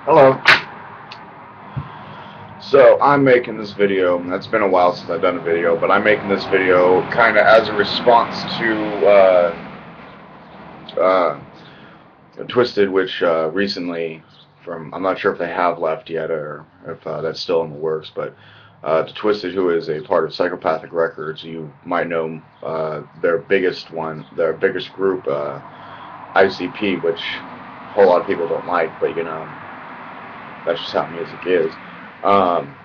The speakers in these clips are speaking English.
Hello. So I'm making this video. It's been a while since I've done a video, but I'm making this video kind of as a response to Twiztid, which recently, I'm not sure if they have left yet or if that's still in the works, but to Twiztid, who is a part of Psychopathic Records, you might know their biggest group, ICP, which a whole lot of people don't like, but that's just how music is. I'm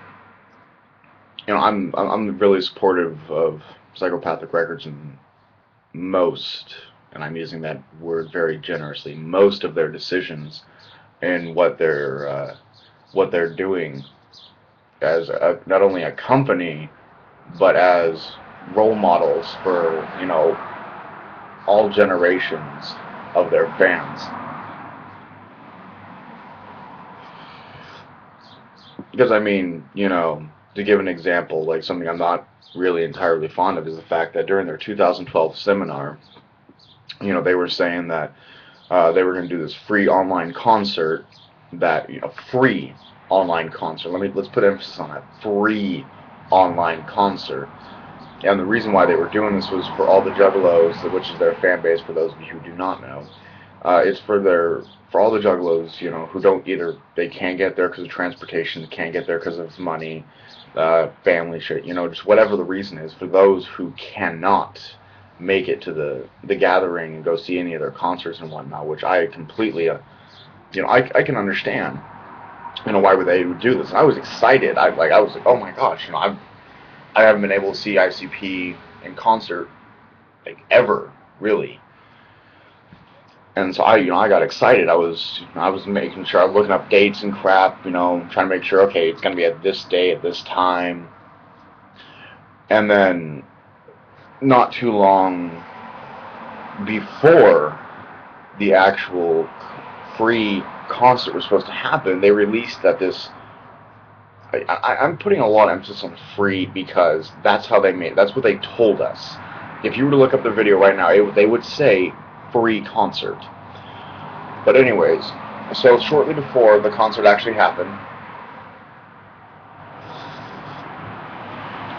really supportive of Psychopathic Records and most, and I'm using that word very generously, most of their decisions and what they're doing as not only a company but as role models for all generations of their fans. Because to give an example, like something I'm not really entirely fond of is the fact that during their 2012 seminar, they were saying that they were going to do this free online concert, free online concert. Let's put emphasis on that, free online concert. And the reason why they were doing this was for all the Juggalos, which is their fan base. For those of you who do not know, it's for all the Juggalos, who they can't get there because of transportation, they can't get there because of money, family shit, just whatever the reason is. For those who cannot make it to the gathering and go see any of their concerts and whatnot, which I completely, I can understand, why would they do this. I was excited. I was like, oh my gosh, I haven't been able to see ICP in concert ever, really. And so I got excited. I was making sure I was looking up dates and crap, trying to make sure, okay, it's gonna be at this day at this time. And then not too long before the actual free concert was supposed to happen, they released that this. I'm putting a lot of emphasis on free because that's what they told us. If you were to look up the video right now, they would say free concert. But anyways, so shortly before the concert actually happened,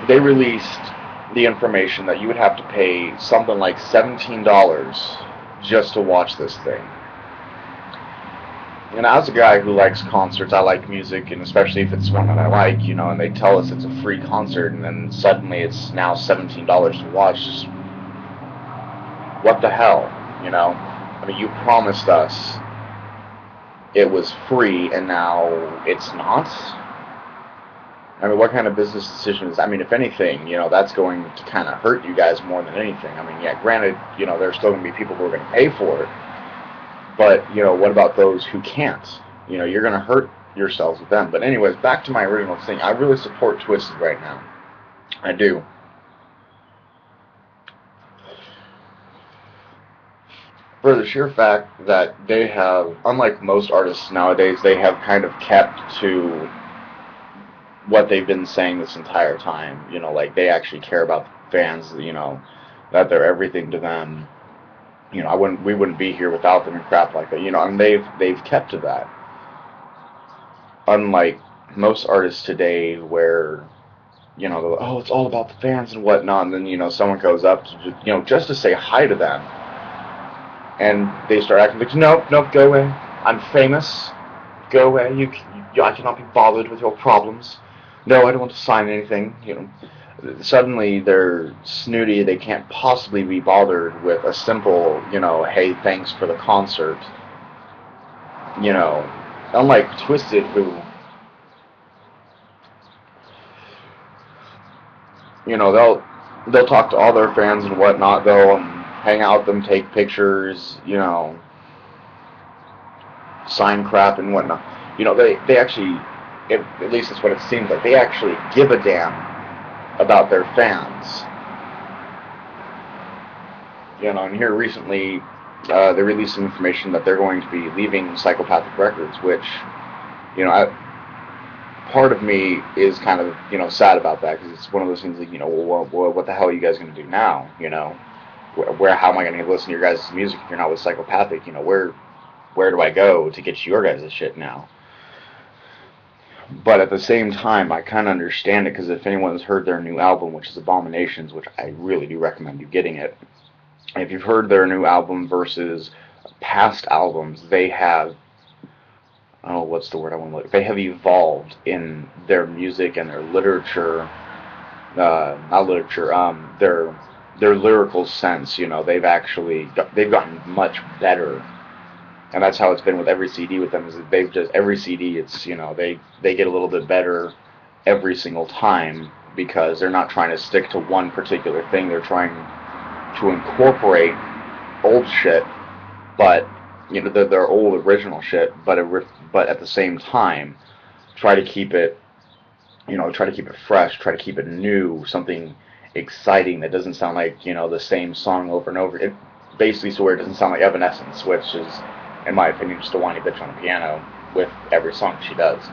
they released the information that you would have to pay something like $17 just to watch this thing. And as a guy who likes concerts, I like music, and especially if it's one that I like, and they tell us it's a free concert, and then suddenly it's now $17 to watch. Just, what the hell, you promised us it was free, and now it's not? What kind of business decision is? If anything, that's going to kind of hurt you guys more than anything. Yeah, granted, there's still going to be people who are going to pay for it. But, what about those who can't? You're going to hurt yourselves with them. But anyways, back to my original thing. I really support Twiztid right now. I do. For the sheer fact that they have, unlike most artists nowadays, they have kind of kept to what they've been saying this entire time. They actually care about the fans, that they're everything to them. We wouldn't be here without them and crap like that, and they've kept to that. Unlike most artists today where, oh, it's all about the fans and whatnot, and then, someone goes up to, just to say hi to them, and they start acting like, nope, go away, I'm famous, go away, I cannot be bothered with your problems, no, I don't want to sign anything, Suddenly they're snooty, they can't possibly be bothered with a simple, hey, thanks for the concert. Unlike Twiztid, who, they'll talk to all their fans and whatnot, they'll hang out with them, take pictures, sign crap and whatnot. They actually, at least that's what it seems like, they actually give a damn about their fans. And here recently, they released some information that they're going to be leaving Psychopathic Records, which, part of me is kind of, sad about that, because it's one of those things like, well, what the hell are you guys going to do now, how am I going to listen to your guys' music if you're not with Psychopathic, where do I go to get your guys' shit now? But at the same time, I kind of understand it, because if anyone's heard their new album, which is Abominations, which I really do recommend you getting it, if you've heard their new album versus past albums, they have, oh, what's the word I want to look? They have evolved in their music and their literature, not literature, their lyrical sense. They've gotten much better, and that's how it's been with every CD with them. Is that they've just every CD, it's they get a little bit better every single time, because they're not trying to stick to one particular thing. They're trying to incorporate old shit, but their old original shit, but at the same time try to keep it fresh, try to keep it new, something exciting that doesn't sound like the same song over and over. It basically, so where it doesn't sound like Evanescence, which is, in my opinion, just a whiny bitch on a piano with every song she does.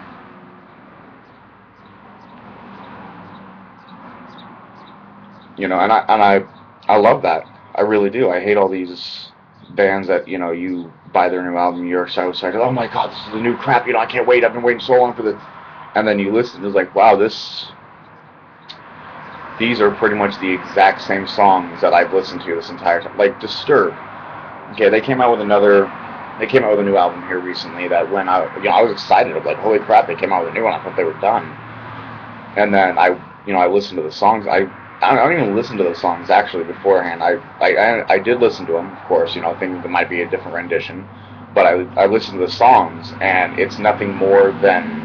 And I love that. I really do. I hate all these bands that you buy their new album, you're so excited. Oh my god, this is the new crap. I can't wait. I've been waiting so long for this. And then you listen, it's like, wow, these are pretty much the exact same songs that I've listened to this entire time. Like Disturbed. Okay, they came out with a new album here recently that when I was excited. I was like, holy crap, they came out with a new one. I thought they were done. And then I listened to the songs. I don't even listen to the songs actually beforehand. I did listen to them, of course, thinking there might be a different rendition. But I listened to the songs, and it's nothing more than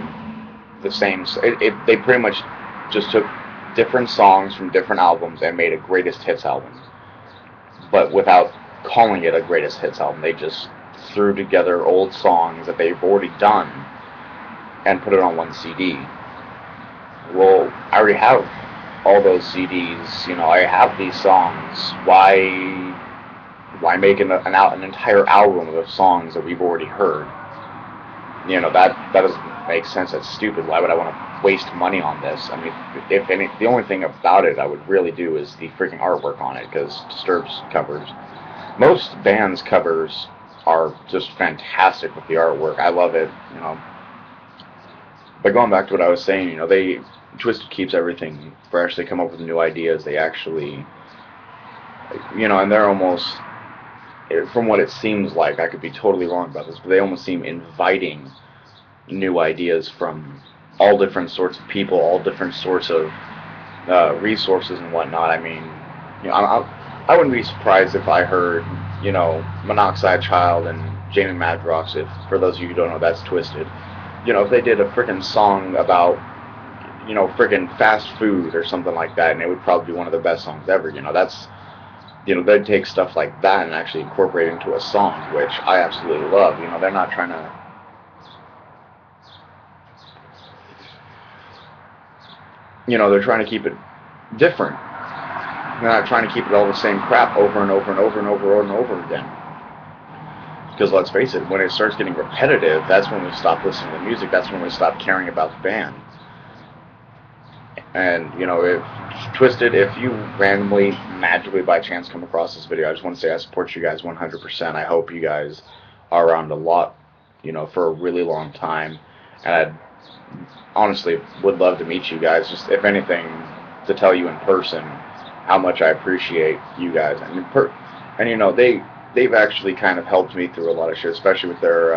the same. They pretty much just took different songs from different albums and made a greatest hits album, but without calling it a greatest hits album. They just threw together old songs that they've already done and put it on one CD. Well, I already have all those CDs. I have these songs. Why make an entire album of songs that we've already heard? That doesn't make sense. That's stupid. Why would I want to waste money on this? I mean, the only thing about it I would really do is the freaking artwork on it, because Disturbed's covers, most bands' covers are just fantastic with the artwork. I love it. But going back to what I was saying, Twiztid keeps everything fresh. They come up with new ideas. They actually, and they're almost, from what it seems like, I could be totally wrong about this, but they almost seem inviting new ideas from all different sorts of people, all different sorts of resources and whatnot. I mean, I wouldn't be surprised if I heard, Monoxide Child and Jamie Madrox, if, for those of you who don't know, that's Twiztid. If they did a freaking song about, freaking fast food or something like that, and it would probably be one of the best songs ever. They'd take stuff like that and actually incorporate it into a song, which I absolutely love. They're not trying to, they're trying to keep it different. They're not trying to keep it all the same crap over and over and over and over and over again. Because let's face it, when it starts getting repetitive, that's when we stop listening to the music. That's when we stop caring about the band. And, if Twiztid, if you randomly, magically, by chance come across this video, I just want to say I support you guys 100%. I hope you guys are around a lot, for a really long time. And I honestly would love to meet you guys, just, if anything, to tell you in person how much I appreciate you guys. And they've actually kind of helped me through a lot of shit, especially with their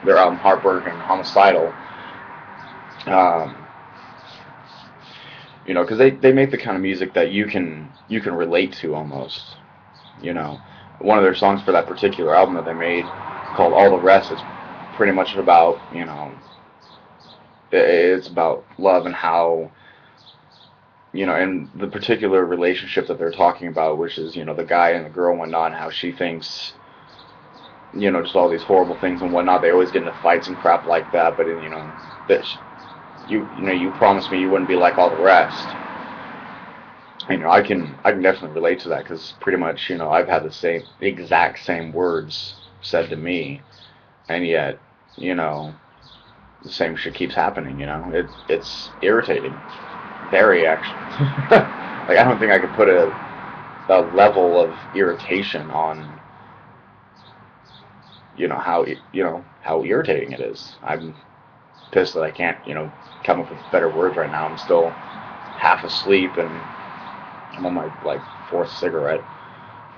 album Heartburn and Homicidal. Because they make the kind of music that you can relate to almost. One of their songs for that particular album that they made, called All the Rest, is pretty much about, it's about love and how, and the particular relationship that they're talking about, which is, the guy and the girl and whatnot, and how she thinks, just all these horrible things and whatnot. They always get into fights and crap like that, but, that you promised me you wouldn't be like all the rest. I can definitely relate to that, because pretty much, I've had the exact same words said to me, and yet, the same shit keeps happening. It's irritating, very actually. Like, I don't think I could put a level of irritation on, how irritating it is. pissed that I can't, come up with better words right now. I'm still half asleep, and I'm on my, like, 4th cigarette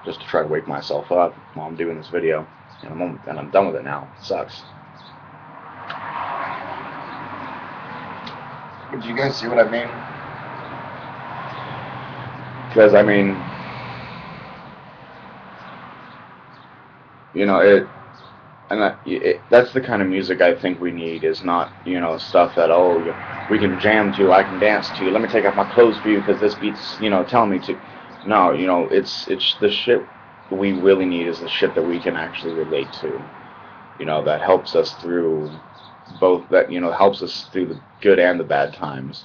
just to try to wake myself up while I'm doing this video. And I'm done with it now. It sucks. Do you guys see what I mean? Because, I mean, that's the kind of music I think we need, is not, stuff that, we can jam to, I can dance to, let me take off my clothes for you because this beat's, telling me to. No, it's the shit we really need is the shit that we can actually relate to, that helps us through both, that, helps us through the good and the bad times.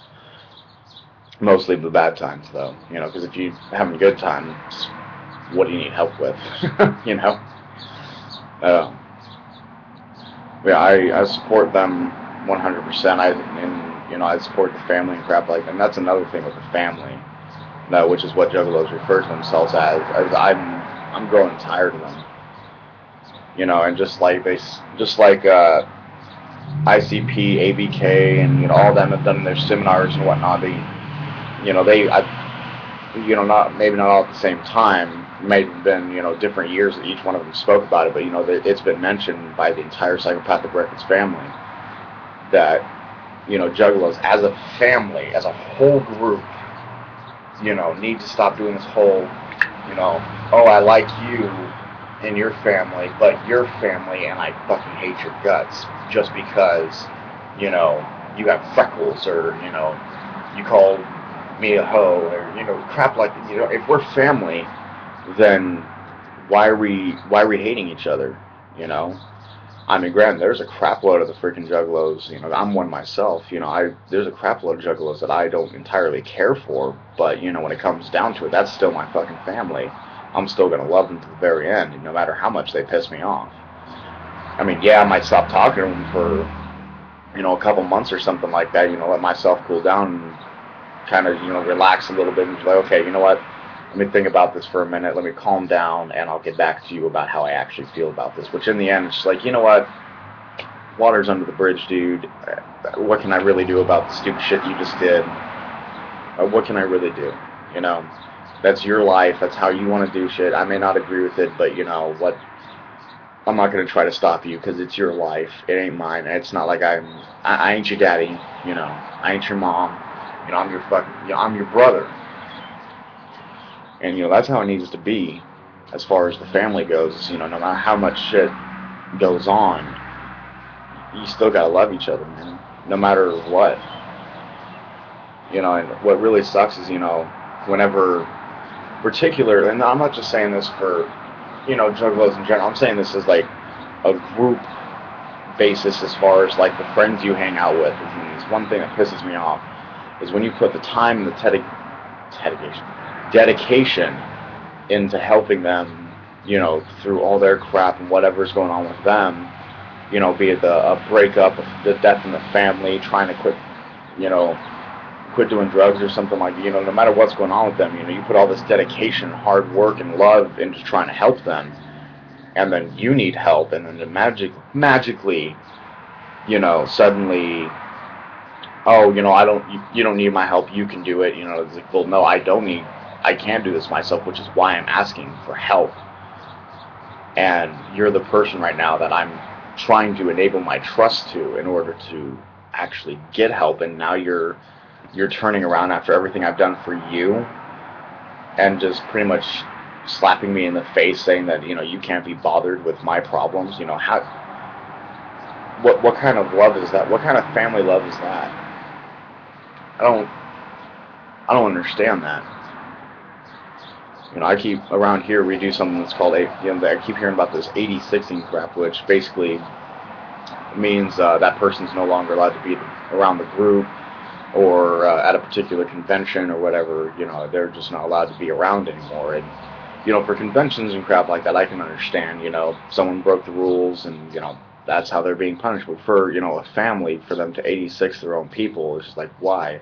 Mostly the bad times, though, because if you're having a good time, what do you need help with, Yeah, I support them 100%. I support the family and crap like that. And that's another thing with the family, which is what Juggalos refer to themselves as I'm growing tired of them. And just like ICP, ABK, and all of them have done their seminars and whatnot. Maybe not all at the same time. May have been, different years that each one of them spoke about it, but, it's been mentioned by the entire Psychopathic Records family that, Juggalos as a family, as a whole group, need to stop doing this whole, I like you and your family, but your family and I fucking hate your guts just because, you have freckles, or, you called me a hoe, or, crap like that. If we're family, then why are we hating each other? I mean, granted, there's a crap load of the freaking Juggalos. I'm one myself. There's a crap load of Juggalos that I don't entirely care for, but when it comes down to it, that's still my fucking family. I'm still gonna love them to the very end, no matter how much they piss me off. I mean, yeah, I might stop talking to them for a couple months or something like that. Let myself cool down and kind of relax a little bit and be like, okay, you know what? Let me think about this for a minute, let me calm down, and I'll get back to you about how I actually feel about this. Which in the end, it's just like, you know what? Water's under the bridge, dude. What can I really do about the stupid shit you just did? What can I really do? That's your life, that's how you want to do shit. I may not agree with it, but what? I'm not going to try to stop you, because it's your life. It ain't mine. It's not like I ain't your daddy, I ain't your mom. I'm your fucking, I'm your brother. And, that's how it needs to be as far as the family goes. No matter how much shit goes on, you still gotta love each other, man. No matter what. And what really sucks is, whenever particular, and I'm not just saying this for, Juggalos in general, I'm saying this as like a group basis as far as like the friends you hang out with. And it's one thing that pisses me off is when you put the time and the dedication into helping them, through all their crap and whatever's going on with them, be it a breakup, the death in the family, trying to quit doing drugs or something like that, no matter what's going on with them, you put all this dedication, hard work, and love into trying to help them, and then you need help, and then magically, suddenly, you don't need my help, you can do it, it's like, well, no, I can't do this myself, which is why I'm asking for help. And you're the person right now that I'm trying to enable my trust to in order to actually get help, and now you're turning around after everything I've done for you and just pretty much slapping me in the face saying that, you can't be bothered with my problems. What kind of love is that? What kind of family love is that? I don't understand that. I keep around here, we do something that's called I keep hearing about this 80-16 crap, which basically means that person's no longer allowed to be around the group or at a particular convention or whatever. They're just not allowed to be around anymore. And for conventions and crap like that, I can understand. Someone broke the rules, and that's how they're being punished. But for a family, for them to 86 their own people, it's just like, why?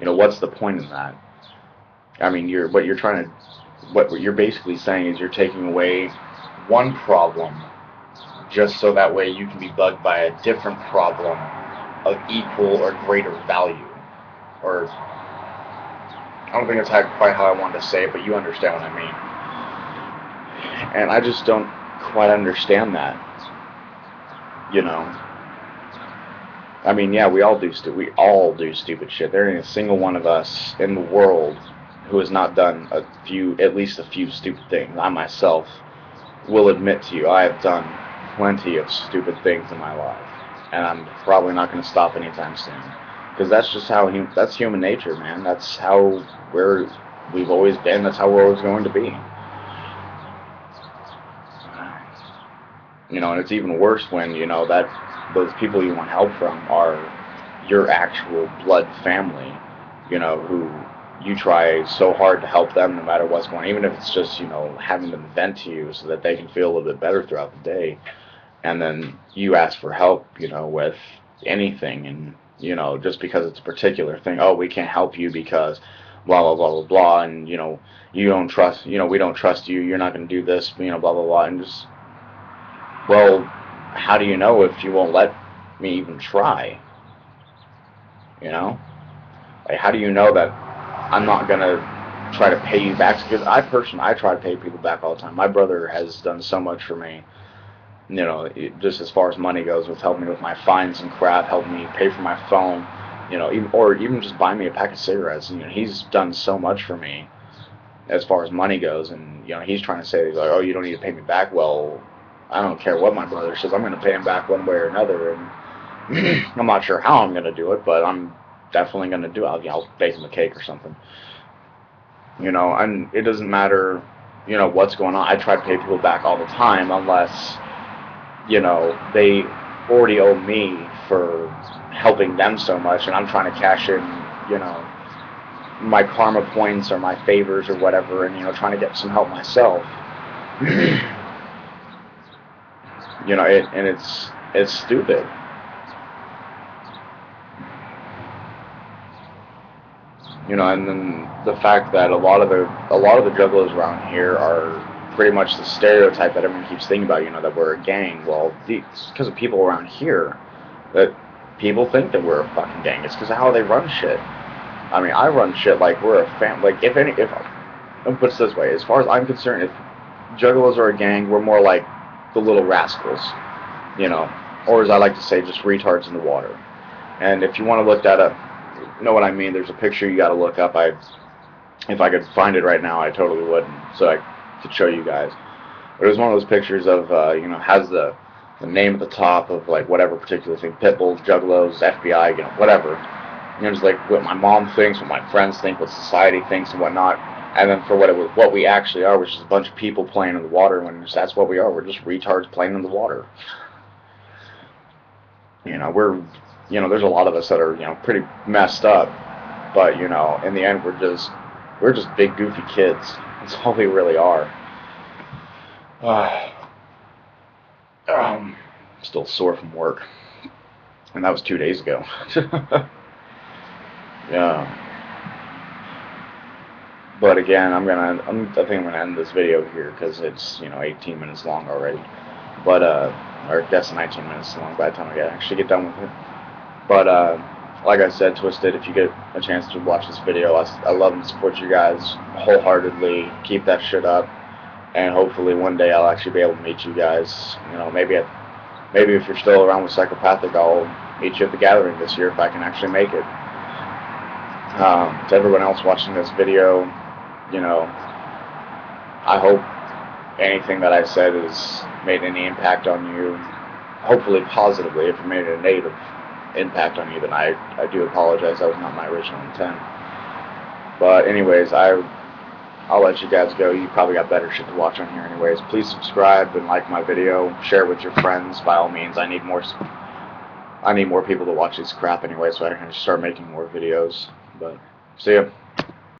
What's the point in that? I mean, what you're basically saying is you're taking away one problem just so that way you can be bugged by a different problem of equal or greater value. Or, I don't think that's quite how I wanted to say it, but you understand what I mean. And I just don't quite understand that. You know, I mean, yeah, we all do stupid shit. There ain't a single one of us in the world who has not done at least a few stupid things. I myself will admit to you, I have done plenty of stupid things in my life, and I'm probably not going to stop anytime soon, because that's just that's human nature, man. That's how we've always been. That's how we're always going to be. You know, and it's even worse when, you know, that those people you want help from are your actual blood family, you know, who you try so hard to help them no matter what's going on, even if it's just, you know, having them vent to you so that they can feel a little bit better throughout the day. And then you ask for help, you know, with anything, and, you know, just because it's a particular thing, oh, we can't help you because blah, blah, blah, blah, blah, and, you know, we don't trust you, you're not going to do this, you know, blah, blah, blah, and just, well, how do you know if you won't let me even try? You know? Like, how do you know that I'm not going to try to pay you back? Because I try to pay people back all the time. My brother has done so much for me, you know, just as far as money goes, with helping me with my fines and crap, helping me pay for my phone, you know, even just buy me a pack of cigarettes. You know, he's done so much for me as far as money goes, and, you know, he's trying to say, like, oh, you don't need to pay me back. Well, I don't care what my brother says, I'm going to pay him back one way or another, and I'm not sure how I'm going to do it, but I'm definitely going to do it. I'll bake him a cake or something. You know, and it doesn't matter, you know, what's going on. I try to pay people back all the time, unless, you know, they already owe me for helping them so much, and I'm trying to cash in, you know, my karma points or my favors or whatever, and, you know, trying to get some help myself. You know, it's stupid. You know, and then the fact that a lot of the juggalos around here are pretty much the stereotype that everyone keeps thinking about. You know, that we're a gang. Well, it's because of people around here that people think that we're a fucking gang. It's because of how they run shit. I mean, I run shit like we're a family. Like, if let me put it this way: as far as I'm concerned, if juggalos are a gang, we're more like the little rascals, you know, or as I like to say, just retards in the water. And if you want to look that up, you know what I mean. There's a picture you got to look up. If I could find it right now, I totally would, so I could show you guys. But it was one of those pictures of, you know, has the name at the top of, like, whatever particular thing, pitbulls, juggalos, FBI, you know, whatever. You know, just like what my mom thinks, what my friends think, what society thinks, and whatnot. And then for what we actually are, which is a bunch of people playing in the water, when that's what we are. We're just retards playing in the water. You know, there's a lot of us that are, you know, pretty messed up, but, you know, in the end, we're just big goofy kids. That's all we really are. Still sore from work, and that was 2 days ago. Yeah. But again, I think I'm gonna end this video here because it's, you know, 18 minutes long already. But or that's 19 minutes long by the time I actually get done with it. But like I said, Twiztid, if you get a chance to watch this video, I love and support you guys wholeheartedly. Keep that shit up, and hopefully one day I'll actually be able to meet you guys. You know, maybe if you're still around with Psychopathic, I'll meet you at the gathering this year if I can actually make it. To everyone else watching this video, you know, I hope anything that I said has made any impact on you, hopefully positively. If it made a negative impact on you, then I do apologize. That was not my original intent. But anyways, I'll let you guys go. You probably got better shit to watch on here anyways. Please subscribe and like my video. Share with your friends by all means. I need more people to watch this crap anyway, so I can start making more videos. But see ya.